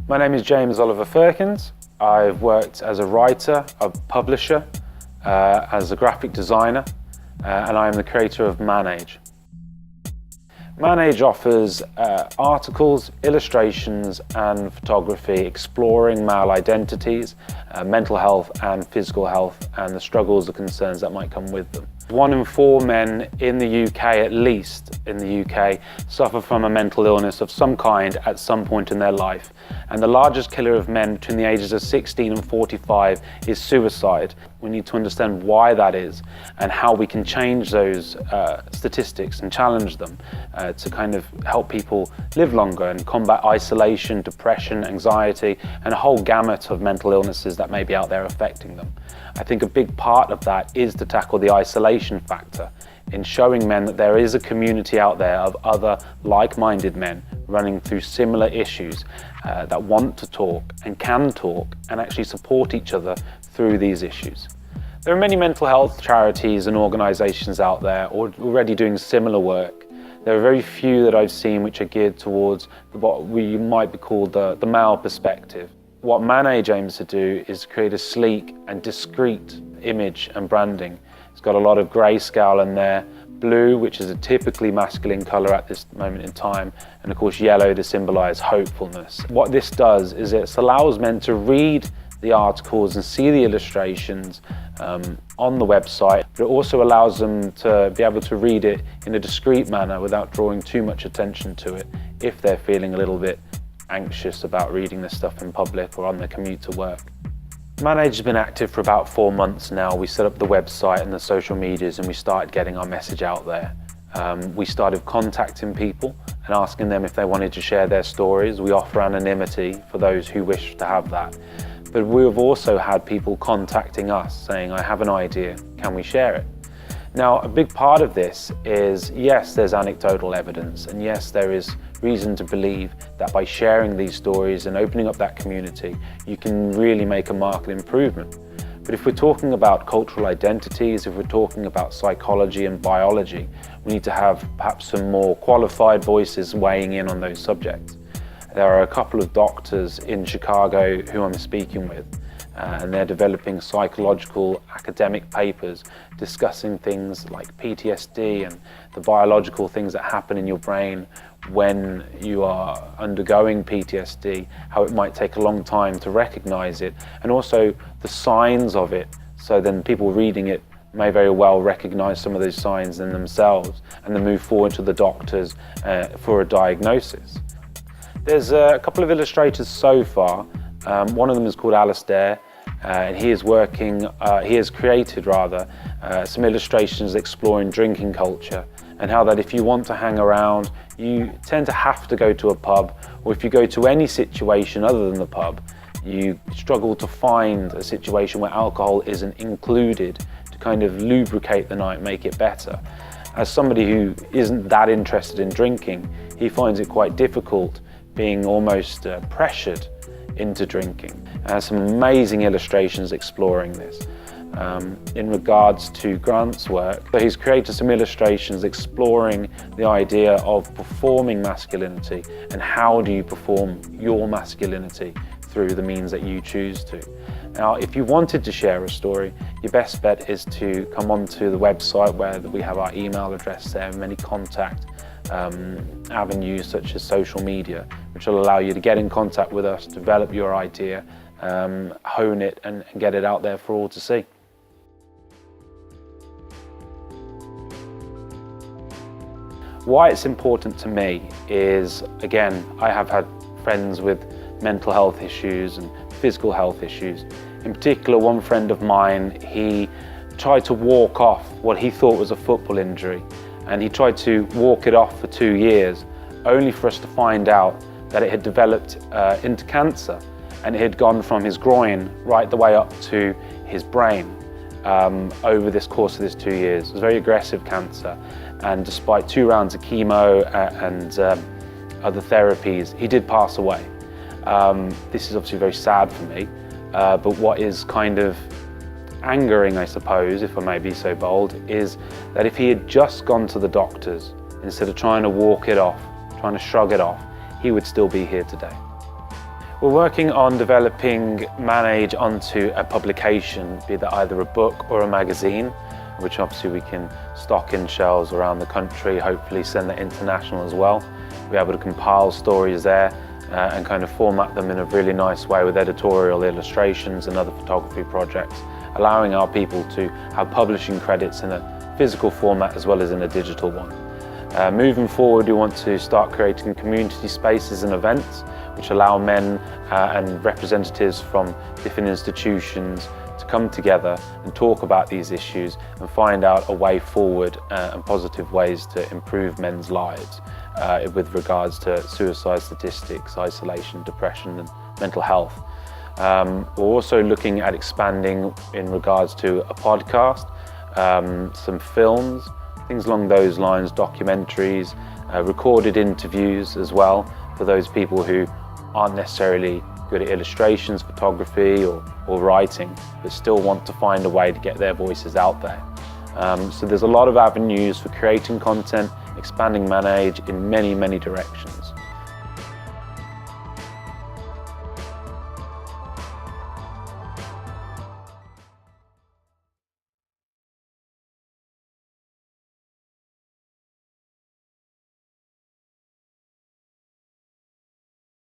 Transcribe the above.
My name is James Oliver Firkins. I've worked as a writer, a publisher, as a graphic designer, and I am the creator of Manage. Manage offers articles, illustrations and photography exploring male identities, mental health and physical health, and the struggles and concerns that might come with them. 1 in 4 men in the UK, at least in the UK, suffer from a mental illness of some kind at some point in their life. And the largest killer of men between the ages of 16 and 45 is suicide. We need to understand why that is and how we can change those statistics and challenge them to kind of help people live longer and combat isolation, depression, anxiety, and a whole gamut of mental illnesses that may be out there affecting them. I think a big part of that is to tackle the isolation factor in showing men that there is a community out there of other like-minded men running through similar issues that want to talk and can talk and actually support each other through these issues. There are many mental health charities and organisations out there already doing similar work. There are very few that I've seen which are geared towards what we might be called the male perspective. What Manage aims to do is create a sleek and discreet image and branding. It's got a lot of grayscale in there, blue, which is a typically masculine colour at this moment in time, and of course yellow to symbolise hopefulness. What this does is it allows men to read the articles and see the illustrations on the website, but it also allows them to be able to read it in a discreet manner without drawing too much attention to it if they're feeling a little bit anxious about reading this stuff in public or on their commute to work. Manage has been active for about 4 months now. We set up the website and the social medias and we started getting our message out there. We started contacting people and asking them if they wanted to share their stories. We offer anonymity for those who wish to have that. But we've also had people contacting us saying, I have an idea, can we share it? Now, a big part of this is, yes, there's anecdotal evidence, and yes, there is reason to believe that by sharing these stories and opening up that community, you can really make a marked improvement. But if we're talking about cultural identities, if we're talking about psychology and biology, we need to have perhaps some more qualified voices weighing in on those subjects. There are a couple of doctors in Chicago who I'm speaking with, and they're developing psychological academic papers discussing things like PTSD and the biological things that happen in your brain when you are undergoing PTSD, how it might take a long time to recognize it, and also the signs of it, so then people reading it may very well recognize some of those signs in themselves and then move forward to the doctors for a diagnosis. There's a couple of illustrators so far. One of them is called Alistair, and he has created some illustrations exploring drinking culture and how that if you want to hang around, you tend to have to go to a pub, or if you go to any situation other than the pub, you struggle to find a situation where alcohol isn't included to kind of lubricate the night, make it better. As somebody who isn't that interested in drinking, he finds it quite difficult being almost pressured into drinking. Some amazing illustrations exploring this. In regards to Grant's work, so he's created some illustrations exploring the idea of performing masculinity and how do you perform your masculinity through the means that you choose to. Now, if you wanted to share a story, your best bet is to come onto the website where we have our email address there and many contact avenues such as social media, which will allow you to get in contact with us, develop your idea, hone it and get it out there for all to see. Why it's important to me is, again, I have had friends with mental health issues and physical health issues. In particular, one friend of mine, he tried to walk off what he thought was a football injury, and he tried to walk it off for 2 years, only for us to find out that it had developed into cancer, and it had gone from his groin right the way up to his brain over this course of this 2 years. It was very aggressive cancer, and despite 2 rounds of chemo and other therapies, he did pass away. This is obviously very sad for me, but what is kind of angering, I suppose, if I may be so bold, is that if he had just gone to the doctors instead of trying to walk it off, trying to shrug it off, he would still be here today. We're working on developing Manage onto a publication, be that either a book or a magazine, which obviously we can stock in shelves around the country, hopefully send that international as well. We're able to compile stories there and kind of format them in a really nice way with editorial illustrations and other photography projects, allowing our people to have publishing credits in a physical format as well as in a digital one. Moving forward, we want to start creating community spaces and events which allow men and representatives from different institutions to come together and talk about these issues and find out a way forward and positive ways to improve men's lives with regards to suicide statistics, isolation, depression and mental health. We're also looking at expanding in regards to a podcast, some films, things along those lines, documentaries, recorded interviews as well for those people who aren't necessarily good at illustrations, photography or writing, but still want to find a way to get their voices out there. So there's a lot of avenues for creating content, expanding Manage in many, many directions.